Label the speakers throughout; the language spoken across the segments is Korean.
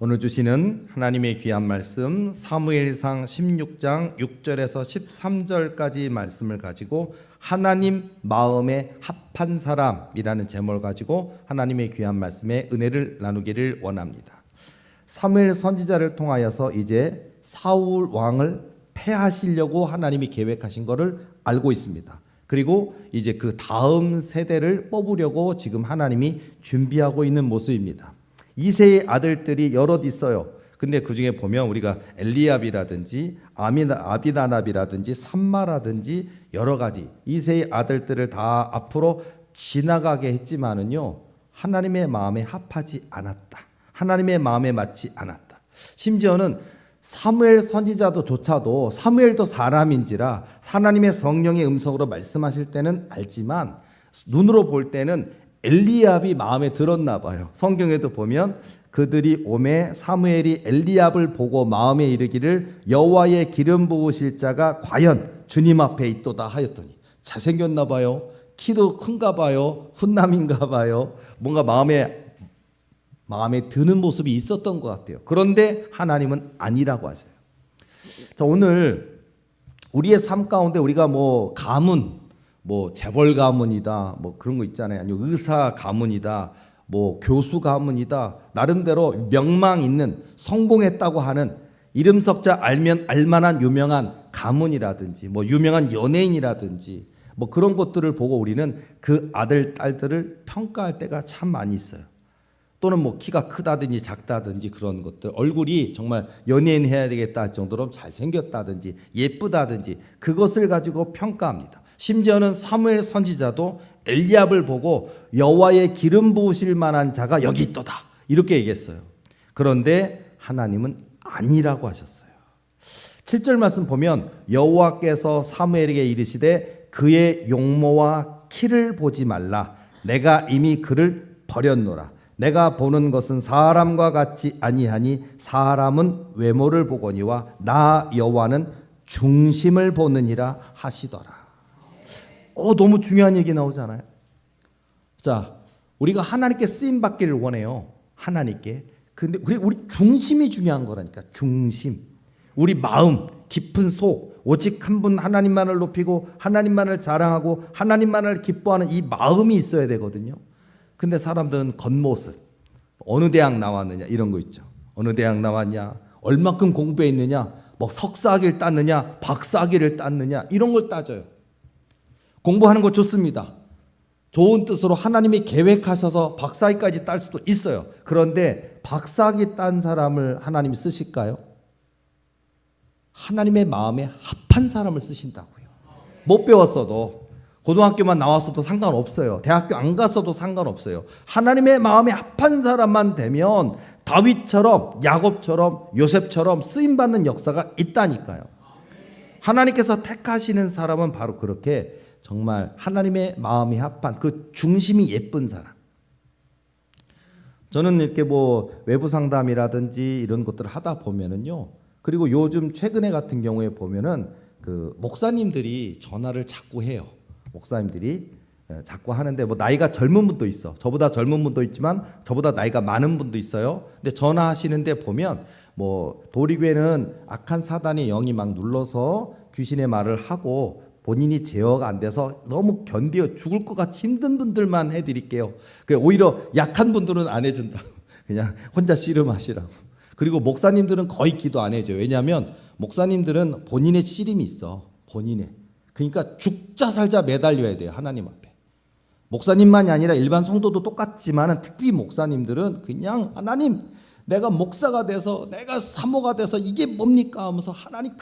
Speaker 1: 오늘 주시는 하나님의 귀한 말씀 사무엘상 16장 6절에서 13절까지 말씀을 가지고 하나님 마음에 합한 사람이라는 제목을 가지고 하나님의 귀한 말씀에 은혜를 나누기를 원합니다. 사무엘 선지자를 통하여서 이제 사울 왕을 패하시려고 하나님이 계획하신 것을 알고 있습니다. 그리고 이제 그 다음 세대를 뽑으려고 지금 하나님이 준비하고 있는 모습입니다. 이세의 아들들이 여럿 있어요. 근데 그 중에 보면 우리가 엘리압이라든지 아비나답이라든지 삼마라든지 여러 가지 이세의 아들들을 다 앞으로 지나가게 했지만은요, 하나님의 마음에 합하지 않았다. 하나님의 마음에 맞지 않았다. 심지어는 사무엘 선지자도조차도 사무엘도 사람인지라 하나님의 성령의 음성으로 말씀하실 때는 알지만 눈으로 볼 때는 엘리압이 마음에 들었나 봐요. 성경에도 보면 그들이 오매 사무엘이 엘리압을 보고 마음에 이르기를 여호와의 기름 부으실 자가 과연 주님 앞에 있도다 하였더니 잘생겼나 봐요. 키도 큰가 봐요. 훈남인가 봐요. 뭔가 마음에 드는 모습이 있었던 것 같아요. 그런데 하나님은 아니라고 하세요. 자, 오늘 우리의 삶 가운데 우리가 가문, 재벌 가문이다, 그런 거 있잖아요. 아니면 의사 가문이다, 교수 가문이다, 나름대로 명망 있는 성공했다고 하는 이름 석자 알면 알만한 유명한 가문이라든지 유명한 연예인이라든지 그런 것들을 보고 우리는 그 아들 딸들을 평가할 때가 참 많이 있어요. 또는 키가 크다든지 작다든지 그런 것들, 얼굴이 정말 연예인 해야 되겠다 할 정도로 잘생겼다든지 예쁘다든지 그것을 가지고 평가합니다. 심지어는 사무엘 선지자도 엘리압을 보고 여호와의 기름 부으실 만한 자가 여기 있도다 이렇게 얘기했어요. 그런데 하나님은 아니라고 하셨어요. 7절 말씀 보면 여호와께서 사무엘에게 이르시되 그의 용모와 키를 보지 말라. 내가 이미 그를 버렸노라. 내가 보는 것은 사람과 같지 아니하니 사람은 외모를 보거니와 나 여호와는 중심을 보느니라 하시더라. 너무 중요한 얘기 나오잖아요. 자, 우리가 하나님께 쓰임 받기를 원해요. 하나님께. 근데 우리 중심이 중요한 거라니까. 중심. 우리 마음, 깊은 속, 오직 한 분 하나님만을 높이고 하나님만을 자랑하고 하나님만을 기뻐하는 이 마음이 있어야 되거든요. 근데 사람들은 겉모습, 어느 대학 나왔느냐 이런 거 있죠. 어느 대학 나왔냐, 얼마큼 공부했느냐, 석사학위를 땄느냐, 박사학위를 땄느냐 이런 걸 따져요. 공부하는 거 좋습니다. 좋은 뜻으로 하나님이 계획하셔서 박사학위까지 딸 수도 있어요. 그런데 박사학위 딴 사람을 하나님이 쓰실까요? 하나님의 마음에 합한 사람을 쓰신다고요. 못 배웠어도, 고등학교만 나왔어도 상관없어요. 대학교 안 갔어도 상관없어요. 하나님의 마음에 합한 사람만 되면 다윗처럼, 야곱처럼, 요셉처럼 쓰임받는 역사가 있다니까요. 하나님께서 택하시는 사람은 바로 그렇게 정말 하나님의 마음이 합한 그 중심이 예쁜 사람. 저는 이렇게 외부 상담이라든지 이런 것들을 하다 보면은요. 그리고 요즘 최근에 같은 경우에 보면은 그 목사님들이 전화를 자꾸 해요. 목사님들이 자꾸 하는데 나이가 젊은 분도 있어. 저보다 젊은 분도 있지만 저보다 나이가 많은 분도 있어요. 근데 전화하시는데 보면 도리교회는 악한 사단의 영이 막 눌러서 귀신의 말을 하고 본인이 제어가 안 돼서 너무 견뎌 죽을 것 같은 힘든 분들만 해드릴게요. 오히려 약한 분들은 안 해준다. 그냥 혼자 씨름하시라고. 그리고 목사님들은 거의 기도 안 해줘요. 왜냐하면 목사님들은 본인의 씨름이 있어. 본인의. 그러니까 죽자 살자 매달려야 돼요. 하나님 앞에. 목사님만이 아니라 일반 성도도 똑같지만 특히 목사님들은 그냥 하나님, 내가 목사가 돼서 내가 사모가 돼서 이게 뭡니까 하면서 하나님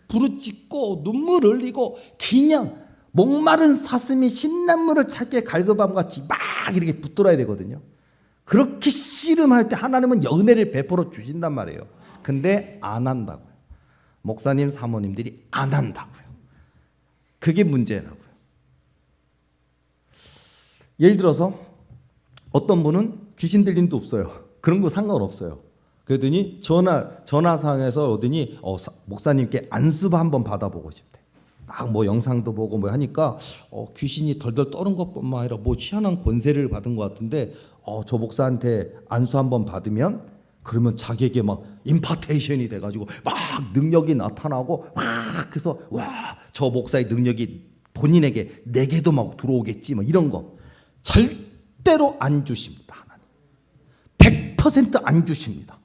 Speaker 1: 부르짖고 눈물 흘리고 그냥 목마른 사슴이 신난물을 찾게 갈급함같이 막 이렇게 붙들어야 되거든요. 그렇게 씨름할 때 하나님은 은혜를 베풀어 주신단 말이에요. 근데 안 한다고요. 목사님 사모님들이 안 한다고요. 그게 문제라고요. 예를 들어서 어떤 분은 귀신 들림도 없어요. 그런 거 상관없어요. 그러더니 전화상에서 오더니 목사님께 안수 한번 받아보고 싶대. 막 영상도 보고 하니까 귀신이 덜덜 떠는 것뿐만 아니라 희한한 권세를 받은 것 같은데 저 목사한테 안수 한번 받으면 그러면 자기에게 막 임파테이션이 돼가지고 막 능력이 나타나고 막 그래서 와, 저 목사의 능력이 본인에게 내게도 막 들어오겠지 뭐 이런 거 절대로 안 주십니다. 하나님 100% 안 주십니다.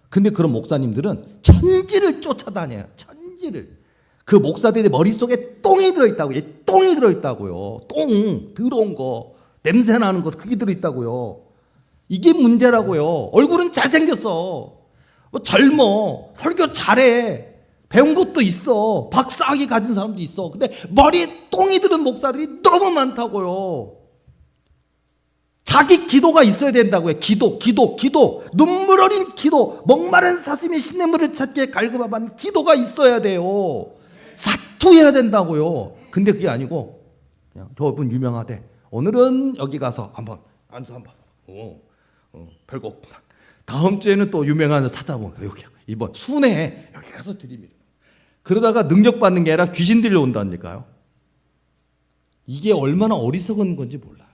Speaker 1: 근데 그런 목사님들은 천지를 쫓아다녀요. 천지를. 그 목사들의 머릿속에 똥이 들어있다고요. 똥이 들어있다고요. 똥 더러운 거 냄새 나는 거 그게 들어있다고요. 이게 문제라고요. 얼굴은 잘생겼어. 젊어. 설교 잘해. 배운 것도 있어. 박사학위 가진 사람도 있어. 근데 머리에 똥이 들은 목사들이 너무 많다고요. 자기 기도가 있어야 된다고요. 기도. 눈물 어린 기도. 목마른 사슴이 시냇물을 찾기에 갈급한 기도가 있어야 돼요. 사투해야 된다고요. 근데 그게 아니고 그냥 저분 유명하대. 오늘은 여기 가서 한번 안수 한번. 별거 없구나. 다음 주에는 또 유명한 데 찾아보고 여기 이번 순회 여기 가서 드립니다. 그러다가 능력 받는 게 아니라 귀신 들려온다니까요. 이게 얼마나 어리석은 건지 몰라요.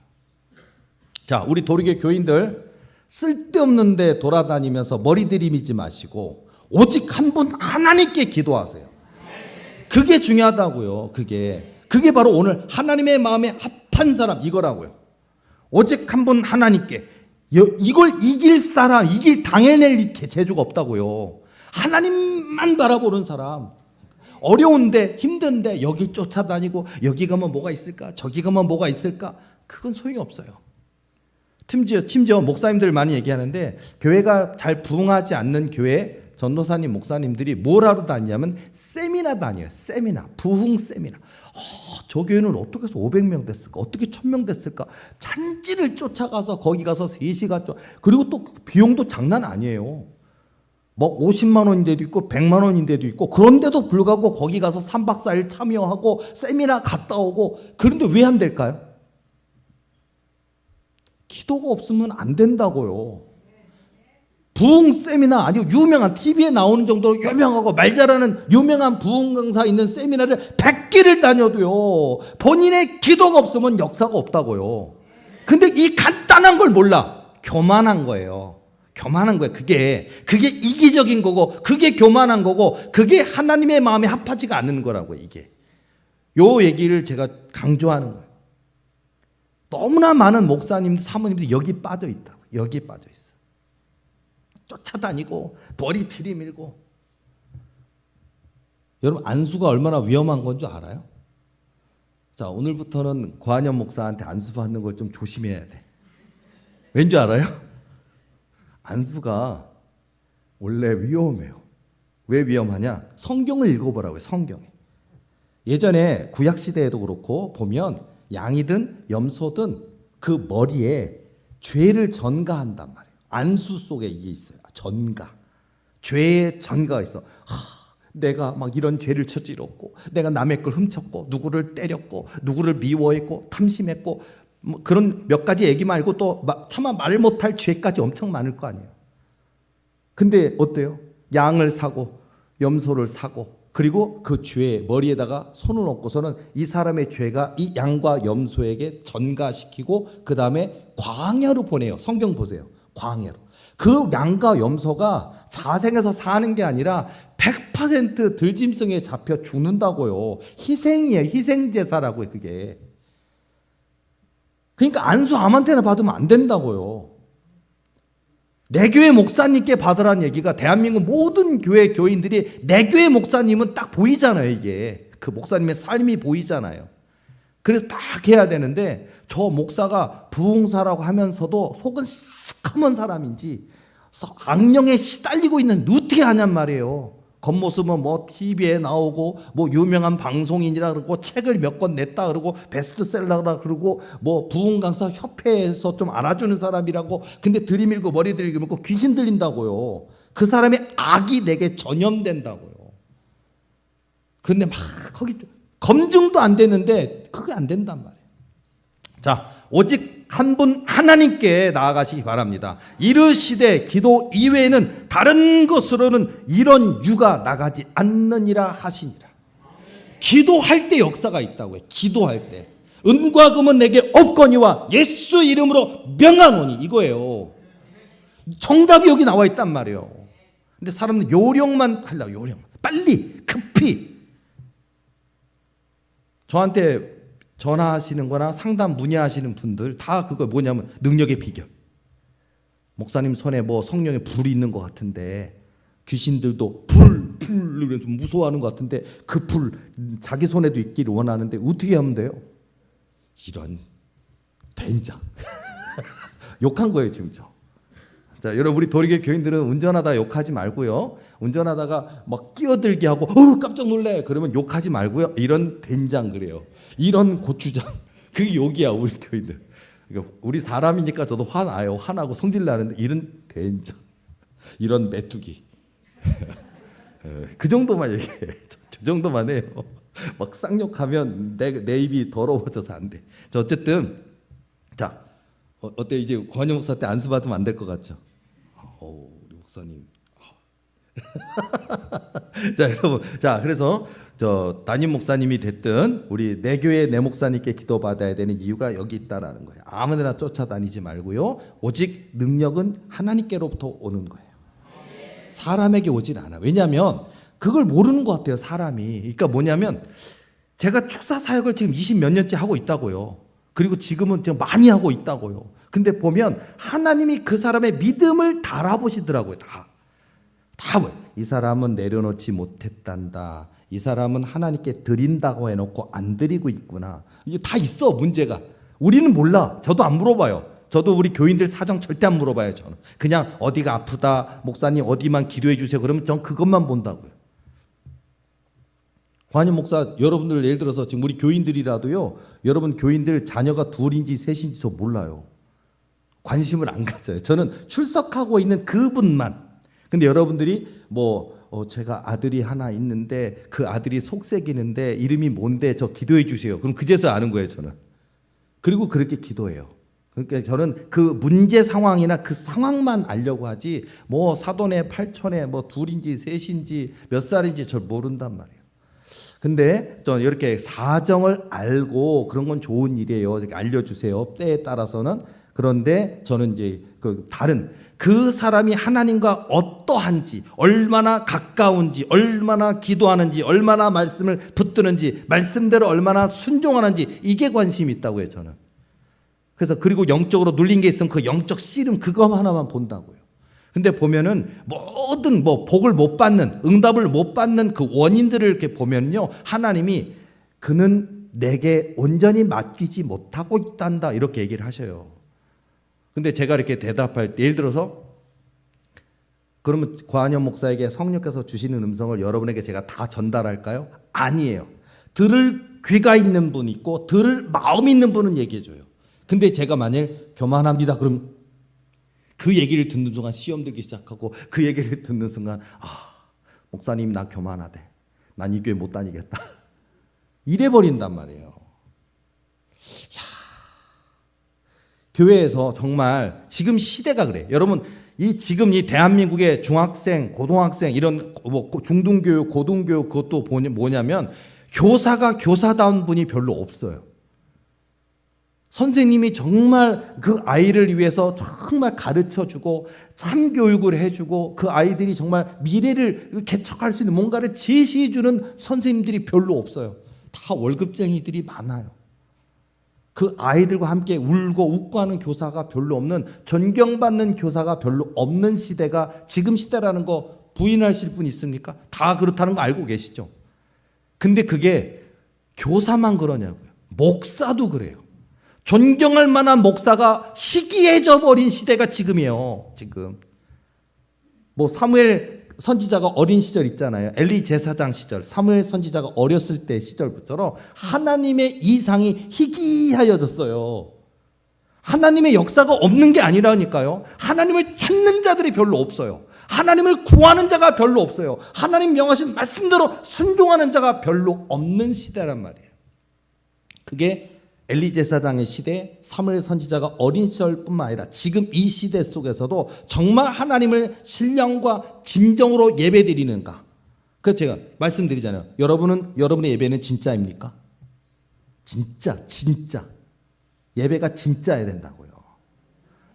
Speaker 1: 자, 우리 도리교 교인들 쓸데없는 데 돌아다니면서 머리 들이미지 마시고 오직 한 분 하나님께 기도하세요. 그게 중요하다고요. 그게 바로 오늘 하나님의 마음에 합한 사람 이거라고요. 오직 한 분 하나님께 이걸 이길 사람, 이길 당해낼 재주가 없다고요. 하나님만 바라보는 사람. 어려운데 힘든데 여기 쫓아다니고 여기 가면 뭐가 있을까? 저기 가면 뭐가 있을까? 그건 소용이 없어요. 심지어 목사님들 많이 얘기하는데 교회가 잘 부흥하지 않는 교회 전도사님 목사님들이 뭘 하러 다니냐면 세미나 다녀요. 세미나, 부흥 세미나. 저 교회는 어떻게 해서 500명 됐을까? 어떻게 1000명 됐을까? 찬지를 쫓아가서 거기 가서 3시간 그리고 또 비용도 장난 아니에요. 뭐 50만 원인 데도 있고 100만 원인 데도 있고 그런데도 불구하고 거기 가서 3박 4일 참여하고 세미나 갔다 오고 그런데 왜 안 될까요? 기도가 없으면 안 된다고요. 부흥 세미나 아주 유명한 TV에 나오는 정도로 유명하고 말 잘하는 유명한 부흥 강사 있는 세미나를 100개를 다녀도요. 본인의 기도가 없으면 역사가 없다고요. 근데 이 간단한 걸 몰라. 교만한 거예요. 교만한 거예요. 그게 이기적인 거고 그게 교만한 거고 그게 하나님의 마음에 합하지가 않는 거라고요. 이게. 요 얘기를 제가 강조하는 거예요. 너무나 많은 목사님들 사모님들이 여기 빠져 있다고. 여기 빠져 있어. 쫓아다니고 머리 들이밀고. 여러분 안수가 얼마나 위험한 건 줄 알아요? 자, 오늘부터는 고한현 목사한테 안수 받는 걸 좀 조심해야 돼. 왠지 알아요? 안수가 원래 위험해요. 왜 위험하냐? 성경을 읽어보라고요. 성경에. 예전에 구약시대에도 그렇고 보면 양이든 염소든 그 머리에 죄를 전가한단 말이에요. 안수 속에 이게 있어요. 전가. 죄의 전가가 있어. 내가 막 이런 죄를 저질렀고 내가 남의 걸 훔쳤고 누구를 때렸고 누구를 미워했고 탐심했고 뭐 그런 몇 가지 얘기 말고 또 차마 말 못할 죄까지 엄청 많을 거 아니에요. 근데 어때요? 양을 사고 염소를 사고 그리고 그 죄에 머리에다가 손을 얹고서는 이 사람의 죄가 이 양과 염소에게 전가시키고 그 다음에 광야로 보내요. 성경 보세요. 광야로. 그 양과 염소가 자생해서 사는 게 아니라 100% 들짐승에 잡혀 죽는다고요. 희생이에요. 희생제사라고요. 그게. 그러니까 안수 아무한테나 받으면 안 된다고요. 내 교회 목사님께 받으라는 얘기가 대한민국 모든 교회 교인들이 내 교회 목사님은 딱 보이잖아요. 이게 그 목사님의 삶이 보이잖아요. 그래서 딱 해야 되는데 저 목사가 부흥사라고 하면서도 속은 시커먼 사람인지 악령에 시달리고 있는 어떻게 하냔 말이에요. 겉모습은 뭐 TV에 나오고 뭐 유명한 방송인이라 그러고 책을 몇 권 냈다 그러고 베스트셀러라 그러고 뭐 부흥 강사 협회에서 좀 알아주는 사람이라고. 근데 들이밀고 머리 들이밀고 귀신 들린다고요. 그 사람의 악이 내게 전염된다고요. 근데 막 거기 검증도 안 되는데 그게 안 된단 말이에요. 자, 오직 한 분 하나님께 나아가시기 바랍니다. 이르시되 기도 이외에는 다른 것으로는 이런 유가 나가지 않느니라 하시니라. 기도할 때 역사가 있다고요. 기도할 때. 은과 금은 내게 없거니와 예수 이름으로 명하노니 이거예요. 정답이 여기 나와 있단 말이에요. 근데 사람은 요령만 하려고, 요령. 빨리, 급히. 저한테 전화하시는 거나 상담 문의하시는 분들 다 그거 뭐냐면 능력의 비결. 목사님 손에 뭐 성령의 불이 있는 것 같은데 귀신들도 불 이러면서 무서워하는 것 같은데 그 불 자기 손에도 있기를 원하는데 어떻게 하면 돼요? 이런 된장. 욕한 거예요 지금 저. 자, 여러분 우리 도리교 교인들은 운전하다 욕하지 말고요. 운전하다가 막 끼어들게 하고 깜짝 놀래 그러면 욕하지 말고요. 이런 된장 그래요. 이런 고추장. 그게 욕이야 우리 교인들. 그러니까 우리 사람이니까 저도 화나요. 화나고 성질 나는데 이런 된장. 이런 메뚜기. 그 정도만 얘기해. 저 정도만 해요. 막 쌍욕하면 내 입이 더러워져서 안 돼. 자, 어쨌든 자 어때 이제 권영 목사 때 안수 받으면 안 될 것 같죠? 우리 목사님. 자 여러분, 자 그래서 저 담임 목사님이 됐든 우리 내 교회 내 목사님께 기도 받아야 되는 이유가 여기 있다라는 거예요. 아무데나 쫓아다니지 말고요. 오직 능력은 하나님께로부터 오는 거예요. 사람에게 오진 않아. 왜냐하면 그걸 모르는 것 같아요. 사람이. 그러니까 뭐냐면 제가 축사 사역을 지금 20몇 년째 하고 있다고요. 그리고 지금은 지금 많이 하고 있다고요. 근데 보면 하나님이 그 사람의 믿음을 다 알아보시더라고요. 다. 이 사람은 내려놓지 못했단다. 이 사람은 하나님께 드린다고 해놓고 안 드리고 있구나. 이게 다 있어 문제가. 우리는 몰라. 저도 안 물어봐요. 저도 우리 교인들 사정 절대 안 물어봐요. 저는 그냥 어디가 아프다 목사님 어디만 기도해 주세요 그러면 전 그것만 본다고요. 관임 목사 여러분들 예를 들어서 지금 우리 교인들이라도요. 여러분 교인들 자녀가 둘인지 셋인지 저 몰라요. 관심을 안 가져요. 저는 출석하고 있는 그분만. 근데 여러분들이 제가 아들이 하나 있는데 그 아들이 속색이는데 이름이 뭔데 저 기도해 주세요. 그럼 그제서 아는 거예요. 저는. 그리고 그렇게 기도해요. 그러니까 저는 그 문제 상황이나 그 상황만 알려고 하지 사돈에 팔촌에 둘인지 셋인지 몇 살인지 잘 모른단 말이에요. 근데 또 이렇게 사정을 알고 그런 건 좋은 일이에요. 알려주세요. 때에 따라서는. 그런데 저는 이제 그 사람이 하나님과 어떠한지, 얼마나 가까운지, 얼마나 기도하는지, 얼마나 말씀을 붙드는지, 말씀대로 얼마나 순종하는지 이게 관심이 있다고 해요. 저는. 그래서 그리고 영적으로 눌린 게 있으면 그 영적 씨름 그거 하나만 본다고요. 근데 보면은 모든 복을 못 받는 응답을 못 받는 그 원인들을 이렇게 보면요. 하나님이 그는 내게 온전히 맡기지 못하고 있단다 이렇게 얘기를 하셔요. 근데 제가 이렇게 대답할 때 예를 들어서 그러면 과한현 목사에게 성령께서 주시는 음성을 여러분에게 제가 다 전달할까요? 아니에요. 들을 귀가 있는 분 있고 들을 마음 있는 분은 얘기해 줘요. 근데 제가 만일 교만합니다. 그럼 그 얘기를 듣는 순간 시험 들기 시작하고 그 얘기를 듣는 순간 목사님 나 교만하대. 난 이 교회 못 다니겠다. 이래버린단 말이에요. 교회에서 정말 지금 시대가 그래. 여러분 지금 이 대한민국의 중학생, 고등학생 이런 중등교육, 고등교육 그것도 뭐냐면 교사가 교사다운 분이 별로 없어요. 선생님이 정말 그 아이를 위해서 정말 가르쳐주고 참교육을 해주고 그 아이들이 정말 미래를 개척할 수 있는 뭔가를 제시해주는 선생님들이 별로 없어요. 다 월급쟁이들이 많아요. 그 아이들과 함께 울고 웃고 하는 교사가 별로 없는, 존경받는 교사가 별로 없는 시대가 지금 시대라는 거 부인하실 분 있습니까? 다 그렇다는 거 알고 계시죠? 근데 그게 교사만 그러냐고요. 목사도 그래요. 존경할 만한 목사가 희귀해져 버린 시대가 지금이에요. 지금 사무엘 선지자가 어린 시절 있잖아요. 엘리 제사장 시절, 사무엘 선지자가 어렸을 때 시절부터 하나님의 이상이 희귀하여졌어요. 하나님의 역사가 없는 게 아니라니까요. 하나님을 찾는 자들이 별로 없어요. 하나님을 구하는 자가 별로 없어요. 하나님 명하신 말씀대로 순종하는 자가 별로 없는 시대란 말이에요. 그게 엘리 제사장의 시대, 사무엘 선지자가 어린 시절뿐만 아니라 지금 이 시대 속에서도 정말 하나님을 신령과 진정으로 예배드리는가? 그래서 제가 말씀드리잖아요. 여러분의 예배는 진짜입니까? 진짜 예배가 진짜야 된다고요.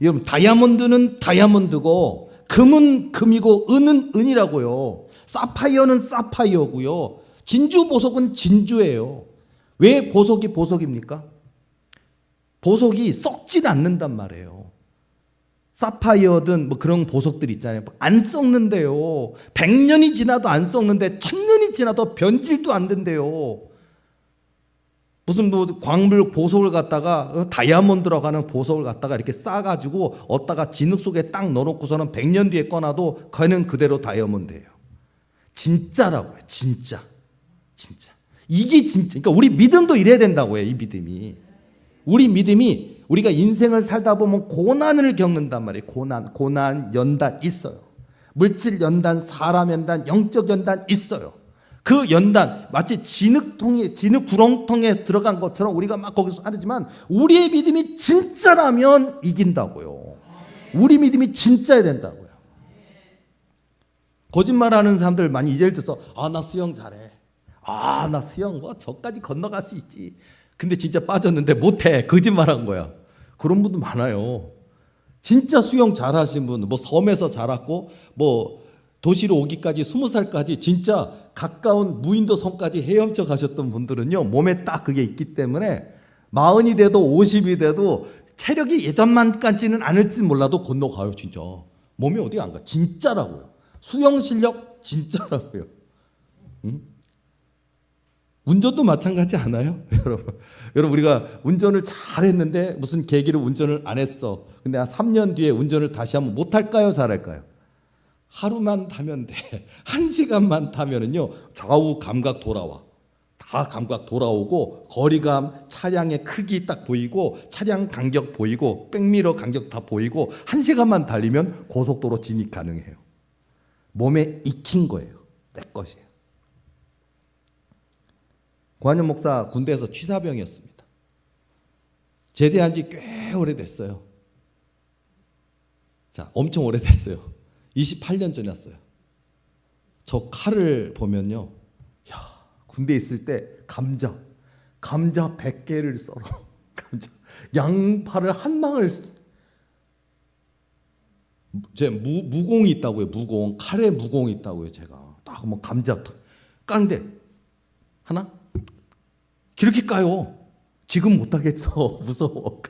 Speaker 1: 여러분, 다이아몬드는 다이아몬드고 금은 금이고 은은 은이라고요. 사파이어는 사파이어고요. 진주 보석은 진주예요. 왜 보석이 보석입니까? 보석이 썩진 않는단 말이에요. 사파이어든 뭐 그런 보석들 있잖아요. 안 썩는데요. 100년이 지나도 안 썩는데 1000년이 지나도 변질도 안 된대요. 무슨 뭐 광물 보석을 갖다가 다이아몬드라고 하는 보석을 갖다가 이렇게 싸가지고 어디다가 진흙 속에 딱 넣어놓고서는 100년 뒤에 꺼놔도 걔는 그대로 다이아몬드예요. 진짜라고요. 진짜. 이게 진짜. 그러니까 우리 믿음도 이래야 된다고요. 이 믿음이. 우리 믿음이 우리가 인생을 살다 보면 고난을 겪는단 말이에요. 고난, 연단 있어요. 물질 연단, 사람 연단, 영적 연단 있어요. 그 연단 마치 진흙 구렁텅이에 들어간 것처럼 우리가 막 거기서 하지만 우리의 믿음이 진짜라면 이긴다고요. 우리 믿음이 진짜야 된다고요. 거짓말하는 사람들 많이 예를 들어서 나 수영 잘해. 나 수영 뭐 저까지 건너갈 수 있지. 근데 진짜 빠졌는데 못해. 거짓말한 거야. 그런 분도 많아요. 진짜 수영 잘하신 분, 뭐 섬에서 자랐고 뭐 도시로 오기까지 20살까지 진짜 가까운 무인도 섬까지 헤엄쳐 가셨던 분들은요, 몸에 딱 그게 있기 때문에 40이 돼도 50이 돼도 체력이 예전만까지는 않을지 몰라도 건너가요. 진짜 몸이 어디 안 가. 진짜라고요. 수영 실력 진짜라고요. 응? 운전도 마찬가지 않아요? 여러분 우리가 운전을 잘했는데 무슨 계기로 운전을 안 했어. 근데 한 3년 뒤에 운전을 다시 하면 못할까요? 잘할까요? 하루만 타면 돼. 1시간만 타면은요, 좌우 감각 돌아와. 다 감각 돌아오고, 거리감, 차량의 크기 딱 보이고, 차량 간격 보이고, 백미러 간격 다 보이고, 1시간만 달리면 고속도로 진입 가능해요. 몸에 익힌 거예요. 내 것이에요. 고한영 목사 군대에서 취사병이었습니다. 제대한 지 꽤 오래됐어요. 자, 엄청 오래됐어요. 28년 전이었어요. 저 칼을 보면요, 야, 군대에 있을 때 감자 100개를 썰어. 양파를 한 망을. 제 무공이 있다고요. 무공, 칼에 무공이 있다고요. 제가 딱 뭐 감자 까는데 하나 그렇게 까요. 지금 못하겠어. 무서워.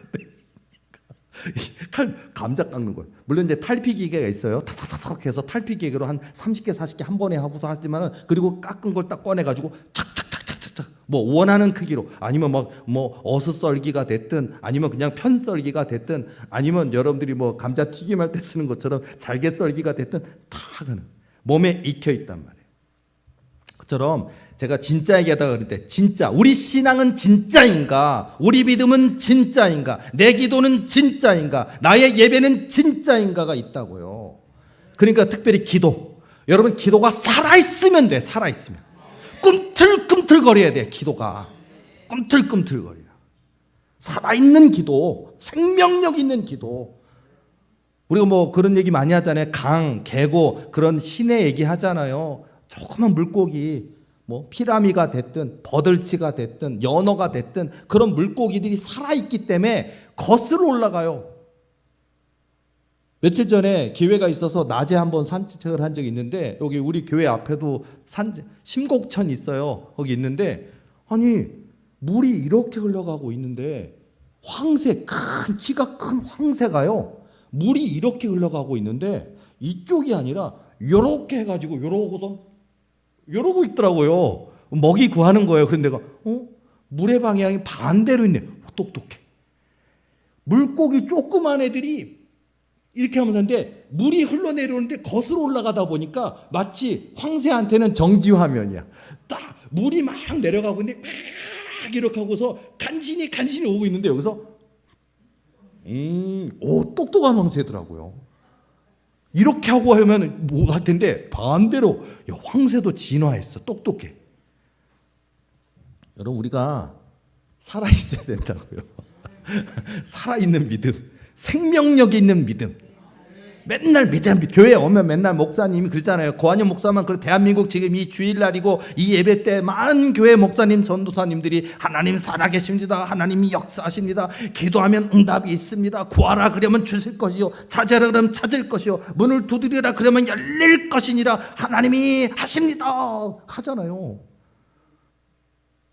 Speaker 1: 근데 감자 깎는 거예요. 물론 이제 탈피기계가 있어요. 탁탁탁 해서 탈피기계로 한 30개, 40개 한 번에 하고서 하지만은, 그리고 깎은 걸 딱 꺼내가지고 착착착착착착 뭐 원하는 크기로, 아니면 뭐 어슷 썰기가 됐든, 아니면 그냥 편 썰기가 됐든, 아니면 여러분들이 뭐 감자 튀김할 때 쓰는 것처럼 잘게 썰기가 됐든 다 하는, 몸에 익혀 있단 말이에요. 그처럼 제가 진짜 얘기하다가 그럴 때, 진짜 우리 신앙은 진짜인가? 우리 믿음은 진짜인가? 내 기도는 진짜인가? 나의 예배는 진짜인가가 있다고요. 그러니까 특별히 기도. 여러분, 기도가 살아있으면 돼. 살아있으면. 꿈틀꿈틀거려야 돼. 기도가 꿈틀꿈틀거려. 살아있는 기도, 생명력 있는 기도. 우리가 뭐 그런 얘기 많이 하잖아요. 강, 계곡, 그런 시내 얘기 하잖아요. 조그만 물고기, 뭐 피라미가 됐든 버들치가 됐든 연어가 됐든 그런 물고기들이 살아있기 때문에 거슬러 올라가요. 며칠 전에 기회가 있어서 낮에 한번 산책을 한 적이 있는데, 여기 우리 교회 앞에도 심곡천이 있어요. 거기 있는데, 아니 물이 이렇게 흘러가고 있는데, 황새, 키가 큰 황새가요, 물이 이렇게 흘러가고 있는데 이쪽이 아니라 요렇게 해가지고 요러고 있더라고요. 먹이 구하는 거예요. 그런데 내가 물의 방향이 반대로 있네. 똑똑해. 물고기 조그만 애들이 이렇게 하면서 하는데, 물이 흘러내려오는데 거슬러 올라가다 보니까 마치 황새한테는 정지 화면이야. 딱 물이 막 내려가고 있는데 막 이렇게 하고서 간신히 오고 있는데, 여기서 똑똑한 황새더라고요. 이렇게 하고 하면 뭐 할 텐데 반대로, 야, 황새도 진화했어. 똑똑해. 여러분, 우리가 살아있어야 된다고요. 살아있는 믿음, 생명력 있는 믿음. 맨날 교회 오면 맨날 목사님이 그러잖아요. 고한영 목사만 그래. 대한민국 지금 이 주일날이고 이 예배 때 많은 교회 목사님 전도사님들이 하나님 살아계십니다. 하나님이 역사하십니다. 기도하면 응답이 있습니다. 구하라 그러면 주실 것이요 찾으라 그러면 찾을 것이요 문을 두드리라 그러면 열릴 것이니라 하나님이 하십니다 하잖아요.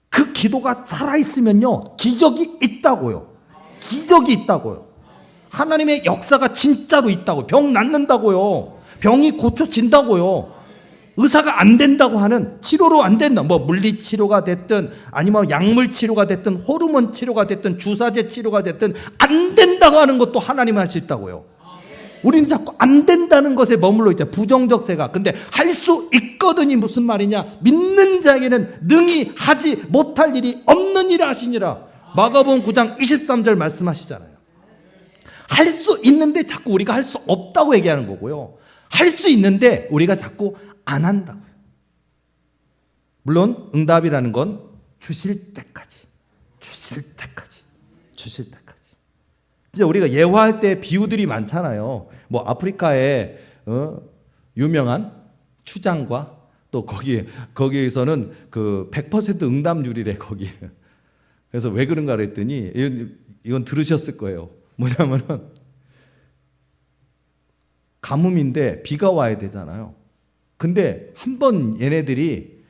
Speaker 1: 그 기도가 살아있으면요 기적이 있다고요. 기적이 있다고요. 하나님의 역사가 진짜로 있다고. 병 낫는다고요. 병이 고쳐진다고요. 의사가 안 된다고 하는, 치료로 안 된다, 뭐 물리치료가 됐든 아니면 약물치료가 됐든 호르몬 치료가 됐든 주사제 치료가 됐든 안 된다고 하는 것도 하나님이 할 수 있다고요. 우리는 자꾸 안 된다는 것에 머물러 있잖아요. 부정적 세가. 근데 할 수 있거든이 무슨 말이냐. 믿는 자에게는 능히 하지 못할 일이 없는 일을 하시니라. 마가복음 9장 23절 말씀하시잖아요. 할 수 있는데 자꾸 우리가 할 수 없다고 얘기하는 거고요. 할 수 있는데 우리가 자꾸 안 한다고요. 물론 응답이라는 건 주실 때까지. 이제 우리가 예화할 때 비유들이 많잖아요. 뭐 아프리카에 유명한 추장과 또 거기에서는 그 100% 응답률이래 거기. 그래서 왜 그런가 그랬더니 이건 들으셨을 거예요. 뭐냐면은 가뭄인데 비가 와야 되잖아요. 근데 한 번 얘네들이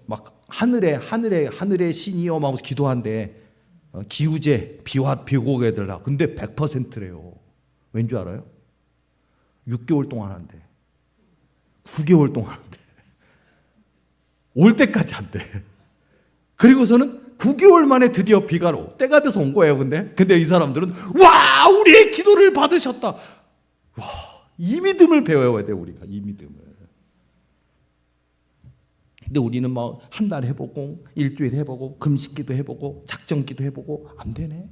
Speaker 1: 막 하늘의 신이여 막 기도한대. 기우제 비고 오게 해달라. 근데 100%래요. 왠 줄 알아요? 6개월 동안 한대. 9개월 동안 한대. 올 때까지 한대. 그리고서는 9개월 만에 드디어 비가 때가 돼서 온 거예요. 근데 이 사람들은 와 우리의 기도를 받으셨다. 와, 이 믿음을 배워야 돼. 우리가 이 믿음을. 근데 우리는 막 한 달 해보고 일주일 해보고 금식기도 해보고 작정기도 해보고 안 되네.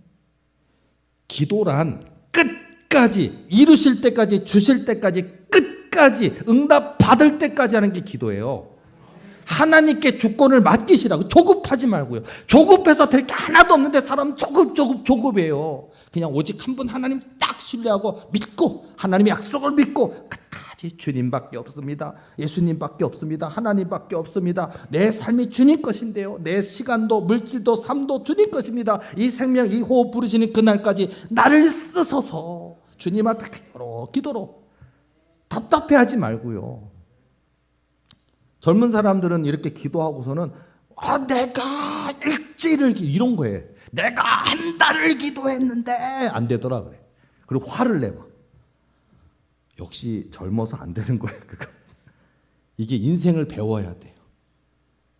Speaker 1: 기도란 끝까지 이루실 때까지 주실 때까지 끝까지 응답 받을 때까지 하는 게 기도예요. 하나님께 주권을 맡기시라고. 조급하지 말고요. 조급해서 될 게 하나도 없는데 사람 조급해요. 그냥 오직 한 분 하나님 딱 신뢰하고 믿고 하나님의 약속을 믿고 끝까지 주님밖에 없습니다. 예수님밖에 없습니다. 하나님밖에 없습니다. 내 삶이 주님 것인데요. 내 시간도 물질도 삶도 주님 것입니다. 이 생명 이 호흡 부르시는 그날까지 나를 쓰소서. 주님 앞에 기도로 답답해하지 말고요. 젊은 사람들은 이렇게 기도하고서는 내가 일주일을 이런 거예요. 내가 한 달을 기도했는데 안 되더라 그래. 그리고 화를 내 막. 역시 젊어서 안 되는 거예요. 그거. 이게 인생을 배워야 돼요.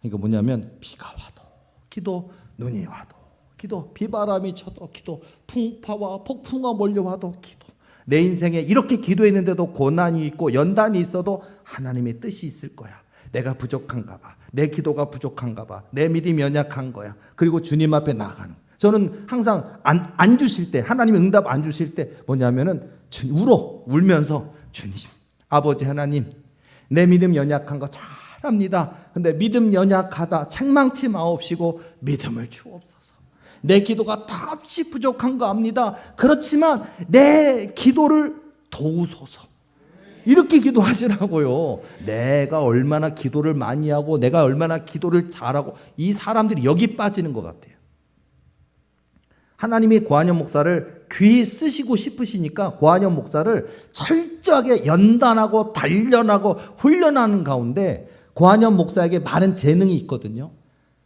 Speaker 1: 그러니까 뭐냐면 비가 와도 기도, 눈이 와도 기도, 비바람이 쳐도 기도, 풍파와 폭풍과 몰려와도 기도. 내 인생에 이렇게 기도했는데도 고난이 있고 연단이 있어도 하나님의 뜻이 있을 거야. 내가 부족한가 봐. 내 기도가 부족한가 봐. 내 믿음이 연약한 거야. 그리고 주님 앞에 나가는. 저는 항상 안 주실 때, 하나님이 응답 안 주실 때 뭐냐면은 울면서 주님, 아버지 하나님, 내 믿음 연약한 거 잘 압니다. 근데 믿음 연약하다 책망치 마옵시고 믿음을 주옵소서. 내 기도가 탑시 부족한 거 압니다. 그렇지만 내 기도를 도우소서. 이렇게 기도하시라고요. 내가 얼마나 기도를 많이 하고 내가 얼마나 기도를 잘하고 이 사람들이 여기 빠지는 것 같아요. 하나님이 고한영 목사를 귀히 쓰시고 싶으시니까 고한영 목사를 철저하게 연단하고 단련하고 훈련하는 가운데 고한영 목사에게 많은 재능이 있거든요.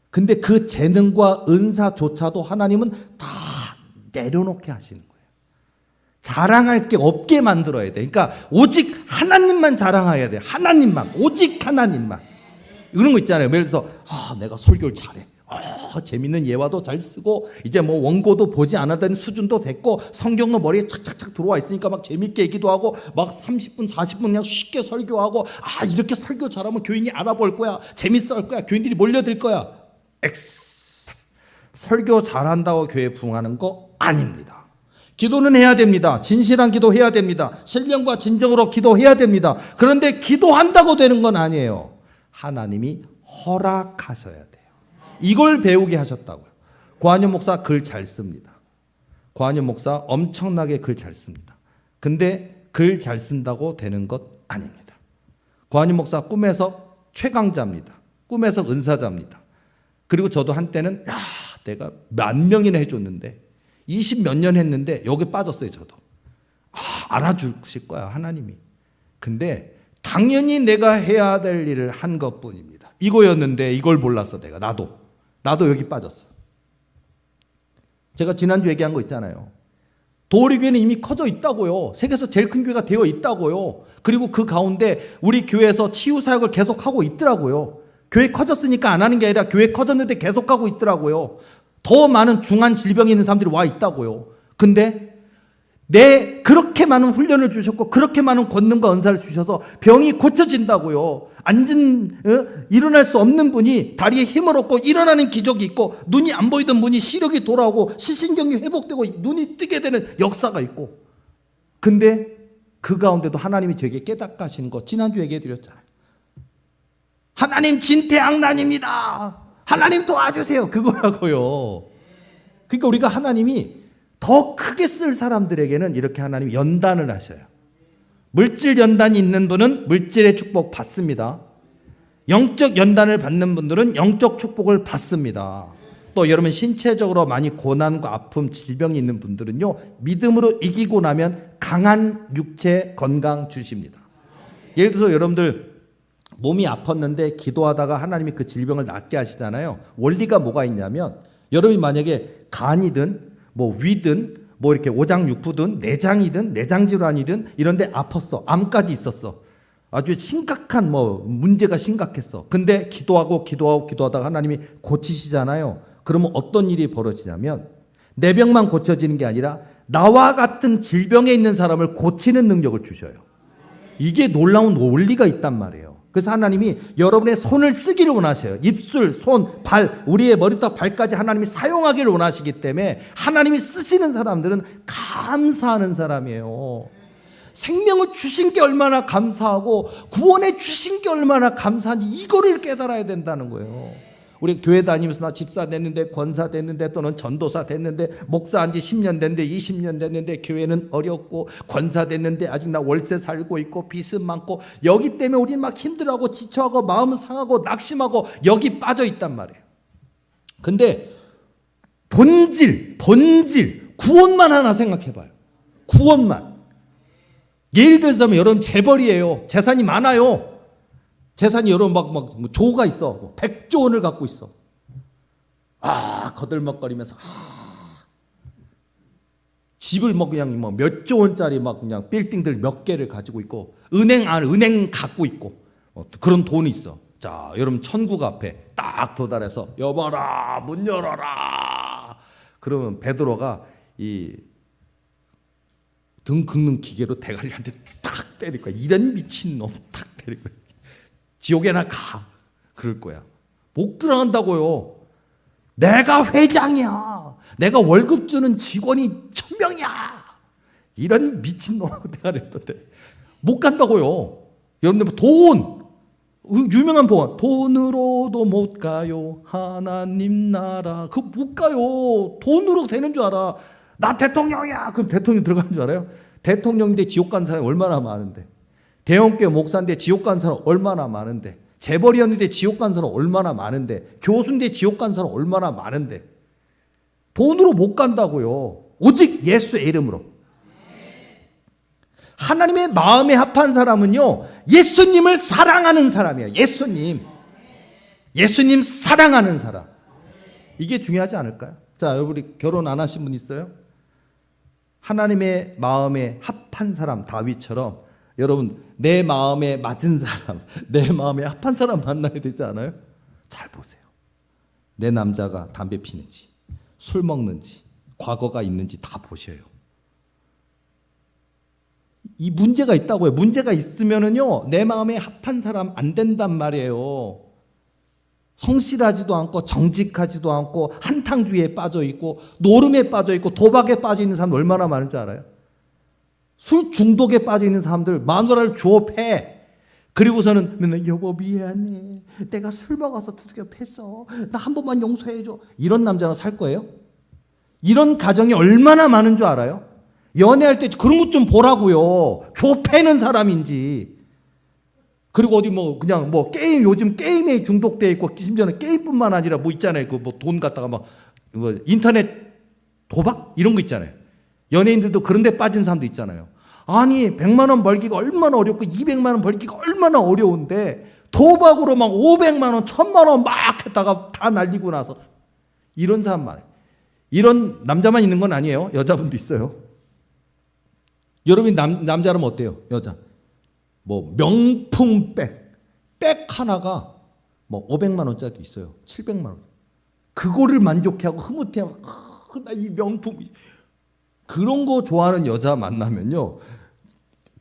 Speaker 1: 근데 그 재능과 은사조차도 하나님은 다 내려놓게 하시는 거예요. 자랑할 게 없게 만들어야 돼. 그러니까 오직 하나님만 자랑해야 돼. 하나님만, 오직 하나님만. 이런 거 있잖아요. 예를 들어서 내가 설교를 잘해. 재밌는 예화도 잘 쓰고 이제 뭐 원고도 보지 않았던 수준도 됐고 성경도 머리에 착착착 들어와 있으니까 막 재밌게 얘기도 하고 막 30분 40분 그냥 쉽게 설교하고 이렇게 설교 잘하면 교인이 알아볼 거야. 재밌어 할 거야. 교인들이 몰려들 거야. 설교 잘한다고 교회 부흥하는 거 아닙니다. 기도는 해야 됩니다. 진실한 기도 해야 됩니다. 신령과 진정으로 기도해야 됩니다. 그런데 기도한다고 되는 건 아니에요. 하나님이 허락하셔야 돼요. 이걸 배우게 하셨다고요. 고한영 목사 글 잘 씁니다. 고한영 목사 엄청나게 글 잘 씁니다. 근데 글 잘 쓴다고 되는 것 아닙니다. 고한임 목사 꿈에서 최강자입니다. 꿈에서 은사자입니다. 그리고 저도 한때는 내가 만 명이나 해줬는데 20 몇 년 했는데 여기 빠졌어요. 저도 알아주실 거야 하나님이. 근데 당연히 내가 해야 될 일을 한 것뿐입니다. 이거였는데 이걸 몰랐어. 나도 여기 빠졌어. 제가 지난주 얘기한 거 있잖아요. 도리교회는 이미 커져 있다고요. 세계에서 제일 큰 교회가 되어 있다고요. 그리고 그 가운데 우리 교회에서 치유 사역을 계속하고 있더라고요. 교회 커졌으니까 안 하는 게 아니라 교회 커졌는데 계속하고 있더라고요. 더 많은 중한 질병이 있는 사람들이 와 있다고요. 근데 그렇게 많은 훈련을 주셨고 그렇게 많은 권능과 은사를 주셔서 병이 고쳐진다고요. 일어날 수 없는 분이 다리에 힘을 얻고 일어나는 기적이 있고, 눈이 안 보이던 분이 시력이 돌아오고 시신경이 회복되고 눈이 뜨게 되는 역사가 있고. 근데 그 가운데도 하나님이 저에게 깨닫게 하시는 거 지난주 얘기해 드렸잖아요. 하나님 진퇴양난입니다. 하나님 도와주세요. 그거라고요. 그러니까 우리가 하나님이 더 크게 쓸 사람들에게는 이렇게 하나님이 연단을 하셔요. 물질 연단이 있는 분은 물질의 축복 받습니다. 영적 연단을 받는 분들은 영적 축복을 받습니다. 또 여러분 신체적으로 많이 고난과 아픔, 질병이 있는 분들은요, 믿음으로 이기고 나면 강한 육체 건강 주십니다. 예를 들어서 여러분들 몸이 아팠는데 기도하다가 하나님이 그 질병을 낫게 하시잖아요. 원리가 뭐가 있냐면, 여러분이 만약에 간이든 위든 이렇게 오장육부든 내장이든 내장질환이든 이런데 아팠어. 암까지 있었어. 아주 심각한 문제가 심각했어. 근데 기도하다가 하나님이 고치시잖아요. 그러면 어떤 일이 벌어지냐면 내 병만 고쳐지는 게 아니라 나와 같은 질병에 있는 사람을 고치는 능력을 주셔요. 이게 놀라운 원리가 있단 말이에요. 그래서 하나님이 여러분의 손을 쓰기를 원하셔요. 입술, 손, 발, 우리의 머리부터 발까지 하나님이 사용하기를 원하시기 때문에 하나님이 쓰시는 사람들은 감사하는 사람이에요. 생명을 주신 게 얼마나 감사하고 구원해 주신 게 얼마나 감사한지 이거를 깨달아야 된다는 거예요. 우리 교회 다니면서 나 집사 됐는데, 권사 됐는데, 또는 전도사 됐는데, 목사한 지 10년 됐는데, 20년 됐는데, 교회는 어렵고 권사 됐는데 아직 나 월세 살고 있고 빚은 많고, 여기 때문에 우리 막 힘들어하고 지쳐하고 마음은 상하고 낙심하고 여기 빠져 있단 말이에요. 근데 본질 구원만 하나 생각해봐요. 구원만. 예를 들자면 여러분 재벌이에요. 재산이 많아요. 재산이 여러분 조가 있어. 100조 원을 갖고 있어. 거들먹거리면서 집을 그냥 몇 조 원짜리 그냥 빌딩들 몇 개를 가지고 있고, 은행 갖고 있고, 그런 돈이 있어. 자, 여러분 천국 앞에 딱 도달해서 여봐라, 문 열어라. 그러면 베드로가 이 등 긁는 기계로 대가리한테 탁 때릴 거야. 이런 미친놈 탁 때릴 거야. 지옥에나 가. 그럴 거야. 못 들어간다고요. 내가 회장이야. 내가 월급 주는 직원이 1000명이야. 이런 미친놈하고 대화를 했던데 못 간다고요. 여러분들 돈, 유명한 보안, 돈으로도 못 가요. 하나님 나라. 그거 못 가요. 돈으로 되는 줄 알아. 나 대통령이야. 그럼 대통령 들어가는 줄 알아요? 대통령인데 지옥 간 사람이 얼마나 많은데. 대형교회 목사인데 지옥 간 사람 얼마나 많은데, 재벌이었는데 지옥 간 사람 얼마나 많은데, 교수인데 지옥 간 사람 얼마나 많은데. 돈으로 못 간다고요. 오직 예수의 이름으로. 하나님의 마음에 합한 사람은요, 예수님을 사랑하는 사람이에요. 예수님 사랑하는 사람. 이게 중요하지 않을까요? 자, 여러분 결혼 안 하신 분 있어요? 하나님의 마음에 합한 사람, 다윗처럼 여러분 내 마음에 맞은 사람, 내 마음에 합한 사람 만나야 되지 않아요? 잘 보세요. 내 남자가 담배 피는지, 술 먹는지, 과거가 있는지 다 보셔요. 이 문제가 있다고요. 문제가 있으면은요, 내 마음에 합한 사람 안 된단 말이에요. 성실하지도 않고 정직하지도 않고 한탕주의에 빠져 있고 노름에 빠져 있고 도박에 빠져 있는 사람 얼마나 많은지 알아요? 술 중독에 빠져 있는 사람들 마누라를 주워 패. 그리고서는 맨날 여보 미안해. 내가 술 먹어서 두들겨 팼어. 나 한 번만 용서해줘. 이런 남자는 살 거예요? 이런 가정이 얼마나 많은 줄 알아요? 연애할 때 그런 것 좀 보라고요. 좁혀는 사람인지. 그리고 어디 뭐 그냥 뭐 게임, 요즘 게임에 중독돼 있고, 심지어는 게임뿐만 아니라 뭐 있잖아요. 그 뭐 돈 갖다가 막 뭐 인터넷 도박 이런 거 있잖아요. 연예인들도 그런 데 빠진 사람도 있잖아요. 아니 100만 원 벌기가 얼마나 어렵고 200만 원 벌기가 얼마나 어려운데 도박으로 막 500만 원, 1000만 원 막 했다가 다 날리고 나서, 이런 사람 많아요. 이런 남자만 있는 건 아니에요. 여자분도 있어요. 여러분 남자라면 어때요? 여자. 뭐 명품 백 하나가 뭐 500만 원짜리도 있어요. 700만 원. 그거를 만족해하고 흐뭇해하고, 나 이 명품, 그런 거 좋아하는 여자 만나면요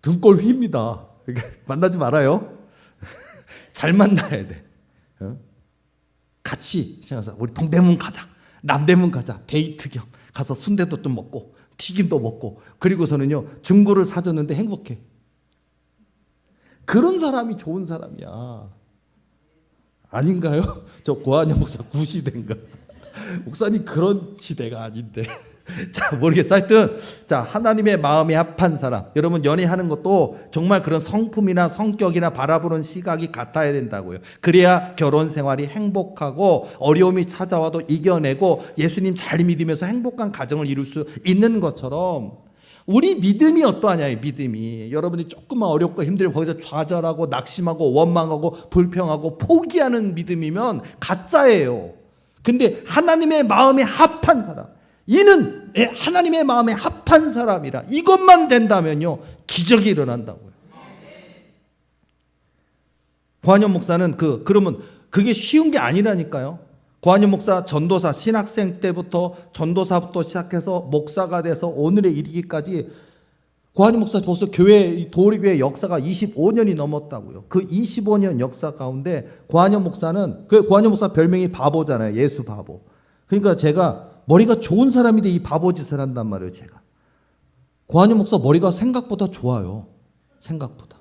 Speaker 1: 등골 휩니다. 만나지 말아요. 잘 만나야 돼. 같이 생각해서 우리 동대문 가자, 남대문 가자, 데이트 겸 가서 순대도 좀 먹고 튀김도 먹고, 그리고서는요 중고를 사줬는데 행복해. 그런 사람이 좋은 사람이야. 아닌가요? 저 고한영 목사 구시대인가? 목사님 그런 시대가 아닌데. 자, 모르겠어. 하여튼 자, 하나님의 마음에 합한 사람. 여러분 연애하는 것도 정말 그런 성품이나 성격이나 바라보는 시각이 같아야 된다고요. 그래야 결혼 생활이 행복하고 어려움이 찾아와도 이겨내고 예수님 잘 믿으면서 행복한 가정을 이룰 수 있는 것처럼, 우리 믿음이 어떠하냐. 믿음이 여러분이 조금만 어렵고 힘들고 거기서 좌절하고 낙심하고 원망하고 불평하고 포기하는 믿음이면 가짜예요. 근데 하나님의 마음에 합한 사람, 이는 하나님의 마음에 합한 사람이라, 이것만 된다면요 기적이 일어난다고요. 고한영 목사는 그러면 그게 쉬운 게 아니라니까요. 고한영 목사 전도사, 신학생 때부터 전도사부터 시작해서 목사가 돼서 오늘에 이르기까지 고한영 목사 벌써 도리교회 역사가 25년이 넘었다고요. 그 25년 역사 가운데 고한영 목사는, 고한영 목사 별명이 바보잖아요. 예수 바보. 그러니까 제가 머리가 좋은 사람인데 이 바보 짓을 한단 말이에요. 제가 고한영 목사 머리가 생각보다 좋아요. 생각보다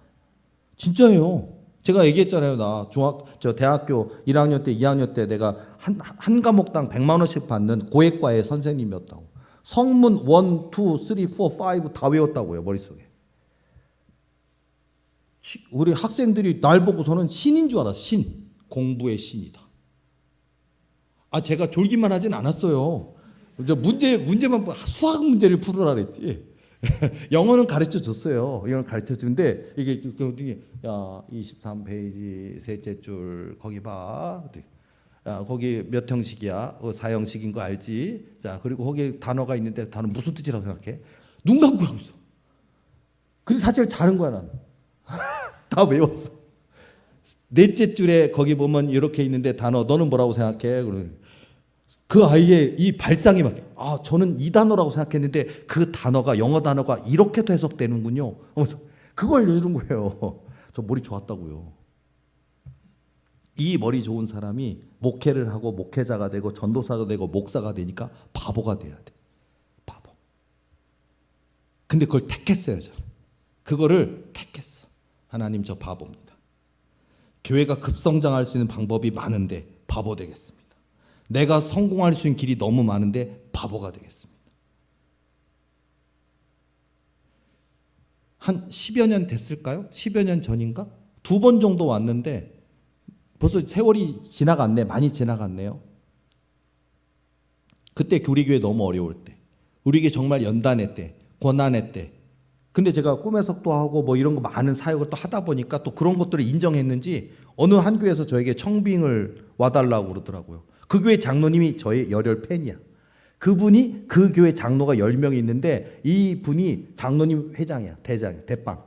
Speaker 1: 진짜예요. 제가 얘기했잖아요. 저 대학교 1학년 때 2학년 때 내가 한 과목당 100만 원씩 받는 고액과의 선생님이었다고. 성문 1, 2, 3, 4, 5 다 외웠다고요. 머릿속에. 우리 학생들이 날 보고서는 신인 줄 알았어. 신. 공부의 신이다. 제가 졸기만 하진 않았어요. 문제만 수학 문제를 풀으라 그랬지. 영어는 가르쳐 줬어요. 영어는 가르쳐 주는데 이게 23페이지 셋째 줄 거기 봐. 야, 거기 몇 형식이야? 4형식인 거 알지? 자, 그리고 거기 단어가 있는데 단어 무슨 뜻이라고 생각해? 눈 감고 하고 있어. 근데 사실 잘한 거야 나는. 다 외웠어. 넷째 줄에 거기 보면 이렇게 있는데 단어 너는 뭐라고 생각해? 그러면 그 아이의 이 발상이 막, 저는 이 단어라고 생각했는데 그 단어가, 영어 단어가 이렇게도 해석되는군요. 그걸 알려주는 거예요. 저 머리 좋았다고요. 이 머리 좋은 사람이 목회를 하고 목회자가 되고 전도사가 되고 목사가 되니까 바보가 돼야 돼. 바보. 근데 그걸 택했어요. 저는. 그거를 택했어. 하나님 저 바보입니다. 교회가 급성장할 수 있는 방법이 많은데 바보 되겠습니다. 내가 성공할 수 있는 길이 너무 많은데 바보가 되겠습니다. 한 10여 년 됐을까요? 10여 년 전인가? 2번 정도 왔는데 벌써 세월이 지나갔네. 많이 지나갔네요. 그때 우리 교회 너무 어려울 때, 우리 교회 정말 연단회 때, 고난회 때, 근데 제가 꿈의 석도하고 뭐 이런 거 많은 사역을 또 하다 보니까 또 그런 것들을 인정했는지 어느 한 교회에서 저에게 청빙을 와달라고 그러더라고요. 그 교회 장로님이 저의 열혈 팬이야. 그분이, 그 교회 장로가 10명이 있는데 이 분이 장로님 회장이야. 대장이야. 대빵.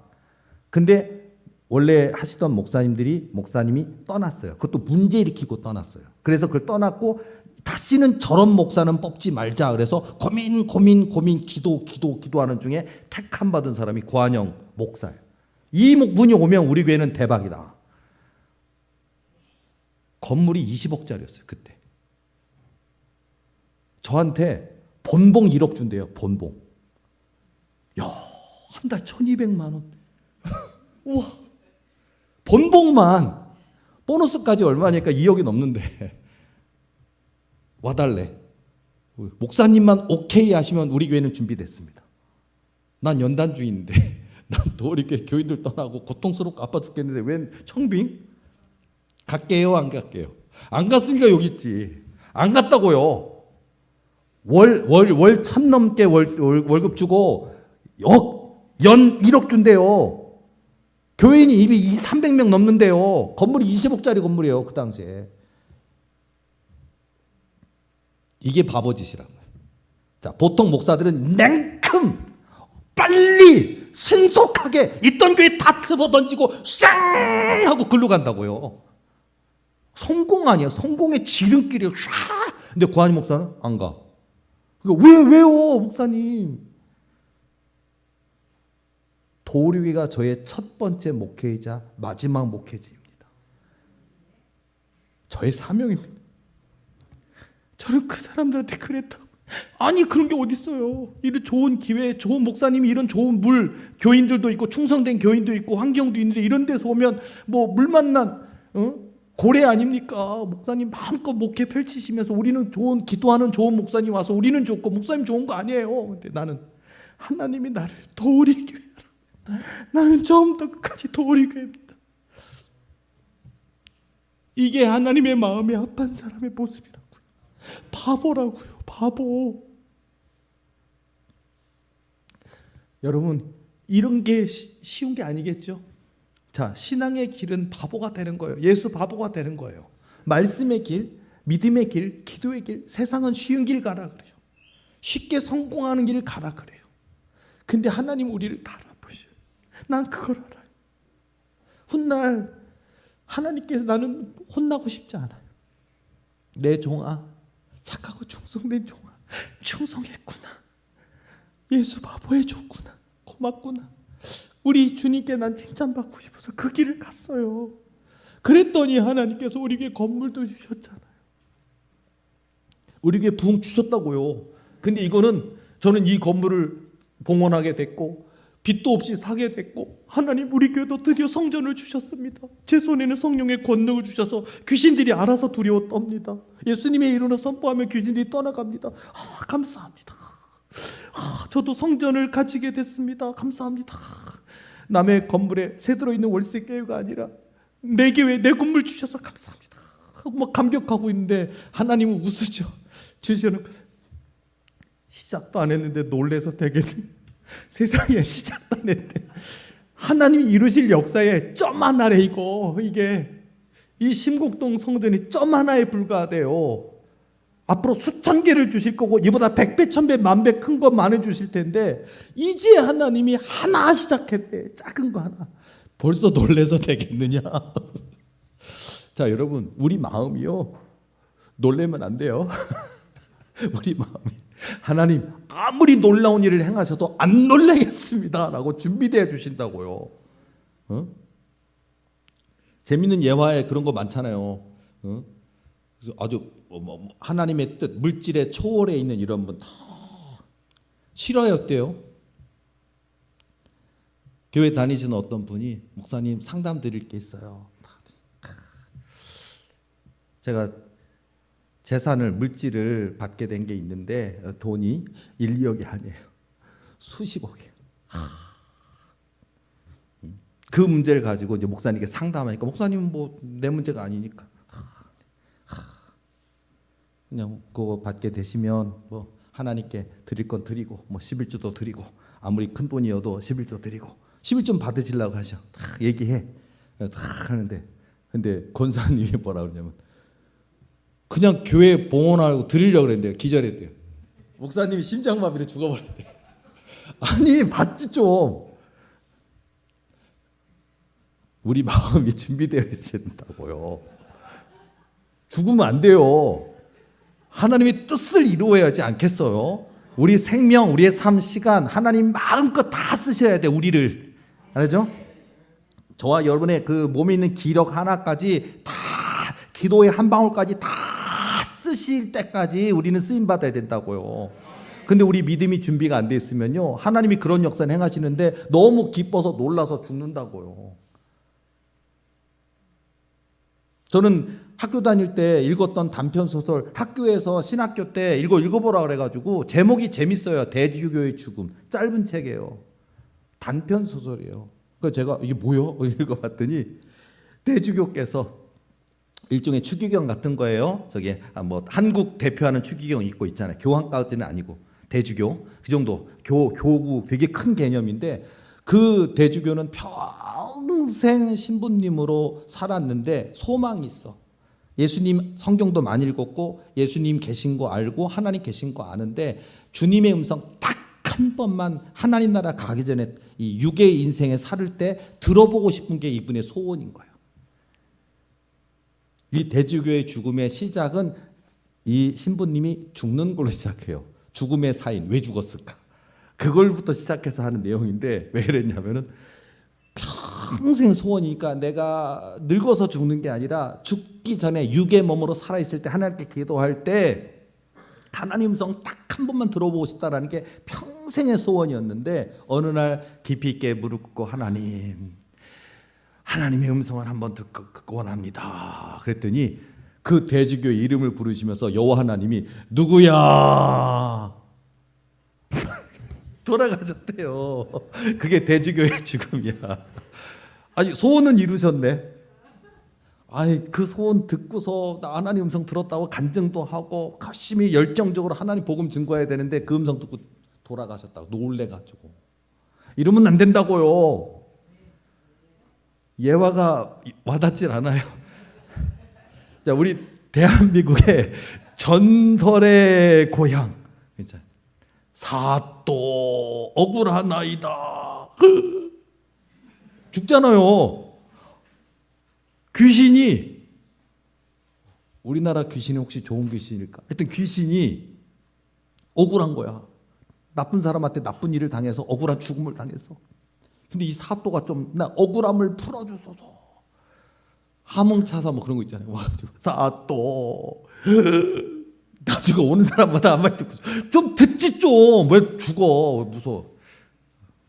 Speaker 1: 근데 원래 하시던 목사님이 떠났어요. 그것도 문제 일으키고 떠났어요. 그래서 그걸 떠났고 다시는 저런 목사는 뽑지 말자. 그래서 고민 기도하는 중에 택함 받은 사람이 고한영 목사예요. 이 분이 오면 우리 교회는 대박이다. 건물이 20억짜리였어요. 그때. 저한테 본봉 1억 준대요. 본봉. 야, 한 달 1200만 원. 우와. 본봉만 보너스까지 얼마니까 2억이 넘는데 와달래. 목사님만 오케이 하시면 우리 교회는 준비됐습니다.
Speaker 2: 난 연단주의인데 난 도리교회 교인들 떠나고 고통스럽고 아파 죽겠는데 웬 청빙? 갈게요 안 갈게요? 안 갔으니까 여기 있지. 안 갔다고요. 월 1,000 넘게 월급 주고 연 1억 준대요. 교인이 300명 넘는데요. 건물이 20억짜리 건물이에요. 그 당시에. 이게 바보짓이란 거예요. 자, 보통 목사들은 냉큼 빨리 신속하게 있던 교회 다 집어 던지고 쌍 하고 글로 간다고요. 성공 아니야. 성공의 지름길이에요. 샤. 근데 고한희 목사는 안 가. 왜요, 목사님? 도리교회가 저의 첫 번째 목회이자 마지막 목회지입니다. 저의 사명입니다. 저는 그 사람들한테 그랬다고. 아니 그런 게 어디 있어요. 이런 좋은 기회, 좋은 목사님이 이런 좋은 교인들도 있고 충성된 교인도 있고 환경도 있는데 이런 데서 오면 뭐 물 만난 고래 아닙니까? 목사님 마음껏 목회 펼치시면서 우리는 좋은 기도하는 좋은 목사님 와서 우리는 좋고 목사님 좋은 거 아니에요. 근데 나는 하나님이 나를 도리교회로, 나는 처음부터 끝까지 도리교회입니다. 이게 하나님의 마음에 합한 사람의 모습이라고요. 바보라고요. 바보. 여러분 이런 게 쉬운 게 아니겠죠? 자, 신앙의 길은 바보가 되는 거예요. 예수 바보가 되는 거예요. 말씀의 길, 믿음의 길, 기도의 길, 세상은 쉬운 길 가라 그래요. 쉽게 성공하는 길 가라 그래요. 근데 하나님 우리를 다 알아보셔요. 난 그걸 알아요. 훗날 하나님께서 나는 혼나고 싶지 않아요. 내 종아, 착하고 충성된 종아, 충성했구나. 예수 바보해줬구나. 고맙구나. 우리 주님께 난 칭찬받고 싶어서 그 길을 갔어요. 그랬더니 하나님께서 우리에게 건물도 주셨잖아요. 우리에게 부흥 주셨다고요. 근데 이거는 저는 이 건물을 봉헌하게 됐고 빚도 없이 사게 됐고 하나님 우리 교회도 드디어 성전을 주셨습니다. 제 손에는 성령의 권능을 주셔서 귀신들이 알아서 두려워 떱니다. 예수님의 이름으로 선포하면 귀신들이 떠나갑니다. 감사합니다. 저도 성전을 가지게 됐습니다. 감사합니다. 남의 건물에 새 들어있는 월세 교회가 아니라 내 교회 내 건물 주셔서 감사합니다 하고 막 감격하고 있는데 하나님은 웃으죠. 주시는 거예요. 시작도 안 했는데 놀래서 되겠네. 세상에 시작도 안 했대. 하나님이 이루실 역사에 점 하나래. 이게 이 심곡동 성전이 점 하나에 불과하대요. 앞으로 수천 개를 주실 거고 이보다 100배, 1000배, 10,000배 큰 거 많이 주실 텐데 이제 하나님이 하나 시작했대. 작은 거 하나. 벌써 놀래서 되겠느냐. 자, 여러분 우리 마음이요 놀래면 안 돼요. 우리 마음이 하나님 아무리 놀라운 일을 행하셔도 안 놀라겠습니다 라고 준비되어 주신다고요. 재밌는 예화에 그런 거 많잖아요. 아주 하나님의 뜻, 물질의 초월에 있는 이런 분 다 싫어했대요. 교회 다니시는 어떤 분이 목사님 상담 드릴 게 있어요. 제가 재산을 물질을 받게 된 게 있는데 돈이 1, 2억이 아니에요. 수십억이에요. 그 문제를 가지고 이제 목사님께 상담하니까 목사님은 뭐 내 문제가 아니니까 그냥 그거 받게 되시면 뭐 하나님께 드릴 건 드리고 뭐 11조도 드리고 아무리 큰 돈이어도 11조 드리고 11조 받으시려고 하셔. 다 얘기해. 다 하는데 근데 권사님이 뭐라 그러냐면 그냥 교회 봉헌하고 드리려고 그랬는데요. 기절했대요. 목사님이 심장마비로 죽어버렸대요. 아니 받지 좀. 우리 마음이 준비되어 있어야 된다고요. 죽으면 안 돼요. 하나님의 뜻을 이루어야지 않겠어요? 우리 생명, 우리의 삶, 시간 하나님 마음껏 다 쓰셔야 돼. 우리를. 알죠? 저와 여러분의 그 몸에 있는 기력 하나까지 다 기도의 한 방울까지 다 쓰실 때까지 우리는 쓰임 받아야 된다고요. 근데 우리 믿음이 준비가 안 돼 있으면요 하나님이 그런 역사를 행하시는데 너무 기뻐서 놀라서 죽는다고요. 저는 학교 다닐 때 읽었던 단편 소설 학교에서 신학교 때 읽어보라 그래가지고 제목이 재밌어요. 대주교의 죽음. 짧은 책이에요. 단편 소설이에요. 그래서 제가 이게 뭐요? 읽어봤더니 대주교께서 일종의 추기경 같은 거예요. 저기 뭐 한국 대표하는 추기경 읽고 있잖아요. 교황까지는 아니고 대주교 그 정도 교구 되게 큰 개념인데 그 대주교는 평생 신부님으로 살았는데 소망이 있어. 예수님 성경도 많이 읽었고 예수님 계신 거 알고 하나님 계신 거 아는데 주님의 음성 딱 한 번만 하나님 나라 가기 전에 이 육의 인생에 살을 때 들어보고 싶은 게 이분의 소원인 거예요. 이 대주교의 죽음의 시작은 이 신부님이 죽는 걸로 시작해요. 죽음의 사인, 왜 죽었을까? 그걸부터 시작해서 하는 내용인데 왜 그랬냐면은 평생 소원이니까 내가 늙어서 죽는 게 아니라 죽기 전에 육의 몸으로 살아있을 때 하나님께 기도할 때 하나님 성 딱 한 번만 들어보고 싶다라는 게 평생의 소원이었는데 어느 날 깊이 있게 무릎 꿇고 하나님의 음성을 한번 듣고 원합니다. 그랬더니 그 대주교의 이름을 부르시면서 여호와 하나님이 누구야? 돌아가셨대요. 그게 대주교의 죽음이야. 아니 소원은 이루셨네. 아니 그 소원 듣고서 나 하나님 음성 들었다고 간증도 하고 열심히 열정적으로 하나님 복음 증거해야 되는데 그 음성 듣고 돌아가셨다고 놀래가지고 이러면 안 된다고요. 예화가 와닿질 않아요. 자, 우리 대한민국의 전설의 고향 사또 억울하나이다. 죽잖아요. 귀신이 우리나라 귀신이 혹시 좋은 귀신일까? 하여튼 귀신이 억울한 거야. 나쁜 사람한테 나쁜 일을 당해서 억울한 죽음을 당해서. 근데 이 사또가 좀 나 억울함을 풀어주소서. 하몽차사 뭐 그런 거 있잖아요. 와가지고 사또 나중에 오는 사람마다 한 말 듣고 좀 듣지 좀. 왜 죽어? 무서워.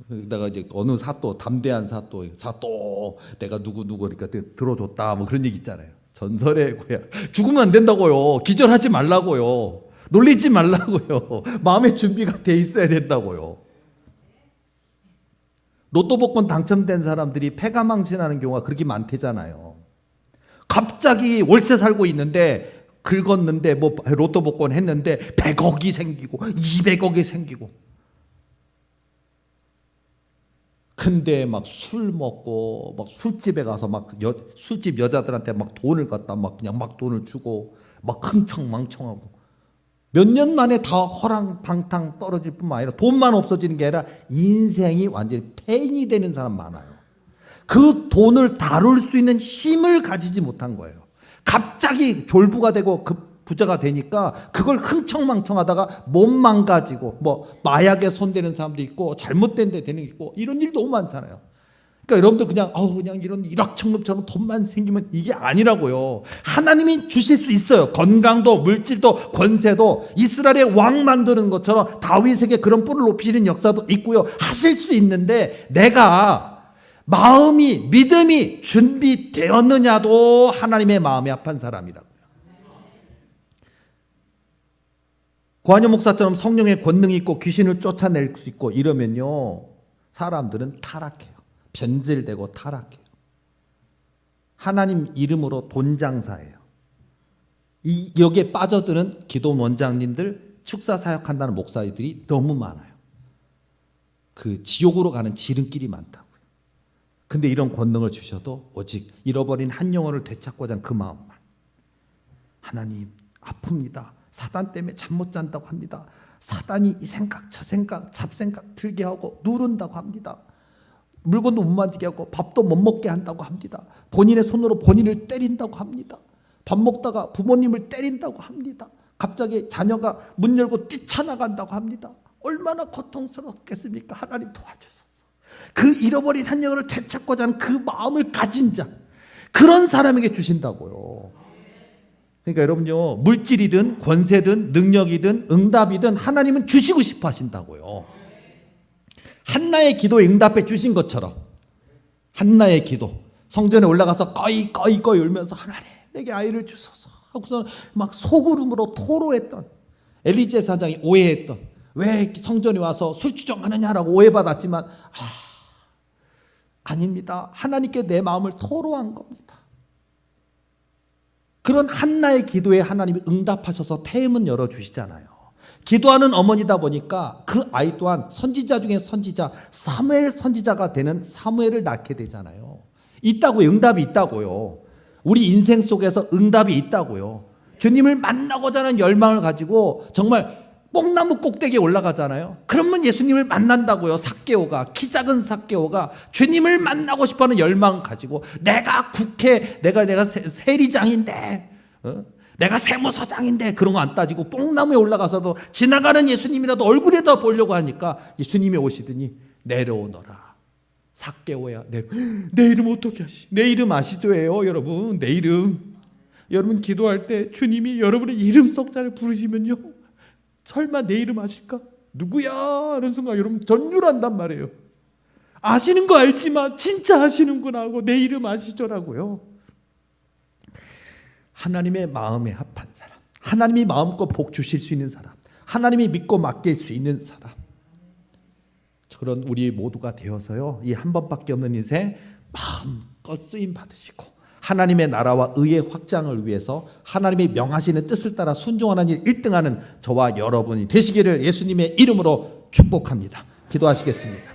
Speaker 2: 내가 이제 어느 사또 담대한 사또 내가 누구 그러니까 들어줬다 뭐 그런 얘기 있잖아요. 전설의 고향. 죽으면 안 된다고요. 기절하지 말라고요. 놀리지 말라고요. 마음의 준비가 돼 있어야 된다고요. 로또 복권 당첨된 사람들이 패가망신하는 경우가 그렇게 많대잖아요. 갑자기 월세 살고 있는데 긁었는데 뭐 로또 복권 했는데 100억이 생기고 200억이 생기고 근데 막 술 먹고 막 술집에 가서 막 술집 여자들한테 막 돈을 갖다 막 그냥 막 돈을 주고 막 흥청망청하고 몇 년 만에 다 허랑방탕 떨어질 뿐만 아니라 돈만 없어지는 게 아니라 인생이 완전히 폐인이 되는 사람 많아요. 그 돈을 다룰 수 있는 힘을 가지지 못한 거예요. 갑자기 졸부가 되고 부자가 되니까 그걸 흥청망청하다가 몸 망가지고 뭐 마약에 손대는 사람도 있고 잘못된 데 되는 게 있고 이런 일 너무 많잖아요. 그러니까 여러분들 그냥 이런 일확천금처럼 돈만 생기면 이게 아니라고요. 하나님이 주실 수 있어요. 건강도 물질도 권세도 이스라엘의 왕 만드는 것처럼 다윗에게 그런 뿔을 높이는 역사도 있고요. 하실 수 있는데 내가 마음이 믿음이 준비되었느냐도 하나님의 마음이 합한 사람이라고요. 고한여 목사처럼 성령의 권능이 있고 귀신을 쫓아낼 수 있고 이러면요 사람들은 타락해요. 변질되고 타락해요. 하나님 이름으로 돈 장사해요. 여기에 빠져드는 기도 원장님들 축사 사역한다는 목사들이 너무 많아요. 그 지옥으로 가는 지름길이 많다고요. 근데 이런 권능을 주셔도 오직 잃어버린 한 영혼을 되찾고자 하는 그 마음만. 하나님 아픕니다. 사단 때문에 잠 못 잔다고 합니다. 사단이 이 생각 저 생각 잡생각 들게 하고 누른다고 합니다. 물건도 못 만지게 하고 밥도 못 먹게 한다고 합니다. 본인의 손으로 본인을 때린다고 합니다. 밥 먹다가 부모님을 때린다고 합니다. 갑자기 자녀가 문 열고 뛰쳐나간다고 합니다. 얼마나 고통스럽겠습니까? 하나님 도와주소서. 그 잃어버린 한 영혼을 되찾고자 하는 그 마음을 가진 자, 그런 사람에게 주신다고요. 그러니까 여러분요, 물질이든 권세든 능력이든 응답이든 하나님은 주시고 싶어 하신다고요. 한나의 기도에 응답해 주신 것처럼 한나의 기도, 성전에 올라가서 꺼이 울면서 하나님 내게 아이를 주소서 하고서 막 소구름으로 토로했던 엘리제 사장이 오해했던, 왜 성전에 와서 술 추정하느냐라고 오해받았지만 아닙니다. 하나님께 내 마음을 토로한 겁니다. 그런 한나의 기도에 하나님이 응답하셔서 태음은 열어주시잖아요. 기도하는 어머니다 보니까 그 아이 또한 선지자 중에 선지자 사무엘 선지자가 되는 사무엘을 낳게 되잖아요. 있다고요. 응답이 있다고요. 우리 인생 속에서 응답이 있다고요. 주님을 만나고자 하는 열망을 가지고 정말 뽕나무 꼭대기에 올라가잖아요. 그러면 예수님을 만난다고요. 삭개오가, 키 작은 삭개오가 주님을 만나고 싶어하는 열망을 가지고 내가 국회, 내가 세리장인데, 내가 세무서장인데 그런 거 안 따지고 뽕나무에 올라가서도 지나가는 예수님이라도 얼굴에다 보려고 하니까 예수님이 오시더니 내려오너라. 삭개오야. 내 이름 어떻게 하시? 내 이름 아시죠예요, 여러분? 내 이름. 여러분 기도할 때 주님이 여러분의 이름 석자를 부르시면요, 설마 내 이름 아실까? 누구야? 하는 순간 여러분 전율한단 말이에요. 아시는 거 알지만 진짜 아시는구나 하고 내 이름 아시죠라고요. 하나님의 마음에 합한 사람, 하나님이 마음껏 복 주실 수 있는 사람, 하나님이 믿고 맡길 수 있는 사람, 그런 우리 모두가 되어서요, 이 한 번밖에 없는 인생 마음껏 쓰임 받으시고 하나님의 나라와 의의 확장을 위해서 하나님이 명하시는 뜻을 따라 순종하는 일 1등하는 저와 여러분이 되시기를 예수님의 이름으로 축복합니다. 기도하시겠습니다.